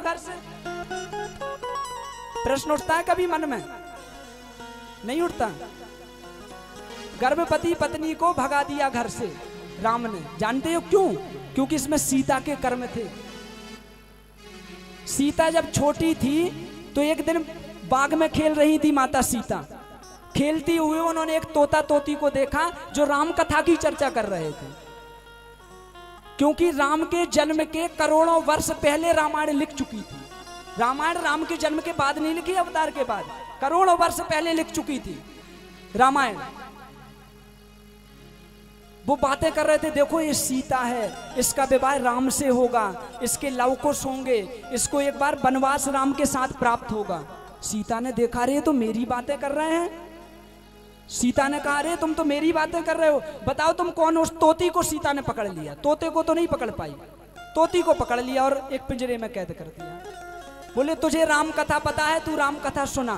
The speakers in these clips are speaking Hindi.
घर से? प्रश्न उठता है कभी मन में? नहीं उठता। गर्भवती पत्नी को भगा दिया घर से राम ने। जानते हो क्यों? क्योंकि इसमें सीता के कर्म थे। सीता जब छोटी थी तो एक दिन बाग में खेल रही थी माता सीता। खेलती हुए उन्होंने एक तोता तोती को देखा जो राम कथा की चर्चा कर रहे थे। क्योंकि राम के जन्म के करोड़ों वर्ष पहले रामायण लिख चुकी थी। रामायण राम के जन्म के बाद नहीं लिखी, अवतार के बाद करोड़ों वर्ष पहले लिख चुकी थी रामायण। वो बातें कर रहे थे, देखो ये सीता है, इसका विवाह राम से होगा, इसके लव कुश होंगे, इसको एक बार वनवास राम के साथ प्राप्त होगा। सीता ने देखा, रे तो मेरी बातें कर रहे हैं। सीता ने कहा, रे तुम तो मेरी बातें कर रहे हो, बताओ तुम कौन हो? उस तोती को सीता ने पकड़ लिया। तोते को तो नहीं पकड़ पाई, तोती को पकड़ लिया और एक पिंजरे में कैद कर दिया। बोले तुझे राम कथा पता है? तू राम कथा सुना।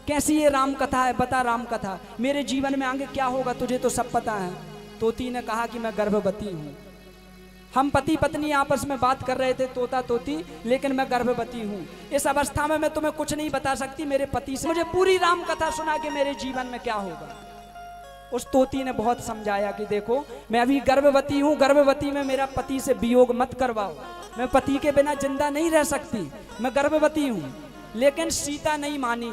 कैसी ये राम कथा है? बता राम कथा, मेरे जीवन में आगे क्या होगा तुझे तो सब पता है। तोती ने कहा कि मैं गर्भवती हूँ। हम पति पत्नी आपस में बात कर रहे थे, तोता तोती, लेकिन मैं गर्भवती हूँ। इस अवस्था में मैं तुम्हें कुछ नहीं बता सकती। मेरे पति से मुझे पूरी राम कथा सुना कि मेरे जीवन में क्या होगा। उस तोती ने बहुत समझाया कि देखो मैं अभी गर्भवती हूँ, गर्भवती में मेरा पति से वियोग मत करवाओ, मैं पति के बिना जिंदा नहीं रह सकती, मैं गर्भवती हूँ। लेकिन सीता नहीं मानी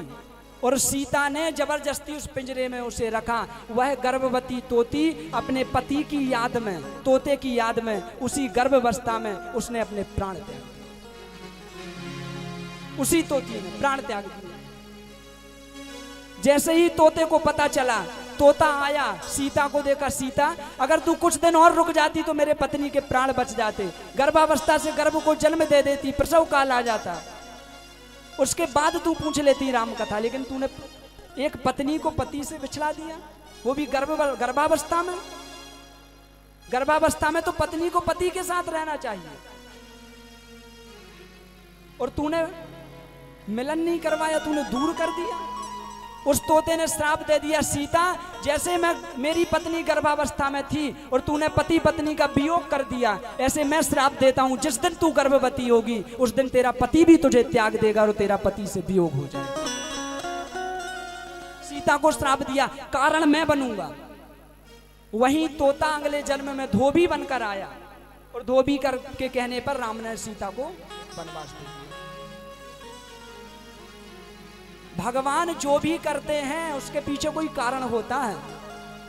और सीता ने जबरदस्ती उस पिंजरे में उसे रखा। वह गर्भवती तोती अपने पति की याद में, तोते की याद में, उसी गर्भावस्था में उसने अपने प्राण त्याग दिए। उसी तोती ने प्राण त्याग दिया। जैसे ही तोते को पता चला, तोता आया, सीता को देखा, सीता अगर तू कुछ दिन और रुक जाती तो मेरे पत्नी के प्राण बच जाते, गर्भावस्था से गर्भ को जन्म दे देती, प्रसव काल आ जाता, उसके बाद तू पूछ लेती राम कथा। लेकिन तूने एक पत्नी को पति से बिछड़ा दिया, वो भी गर्भावस्था में। गर्भावस्था में तो पत्नी को पति के साथ रहना चाहिए, और तूने मिलन नहीं करवाया, तूने दूर कर दिया। उस तोते ने श्राप दे दिया, सीता जैसे मैं मेरी पत्नी गर्भावस्था में थी और तूने पति पत्नी का वियोग कर दिया, ऐसे मैं श्राप देता हूं, जिस दिन तू गर्भवती होगी उस दिन तेरा पति भी तुझे त्याग देगा और तेरा पति से वियोग हो जाएगा। सीता को श्राप दिया, कारण मैं बनूंगा। वहीं तोता अगले जन्म में धोबी बनकर आया और धोबी के कहने पर राम ने सीता को वनवास दिया। भगवान जो भी करते हैं उसके पीछे कोई कारण होता है।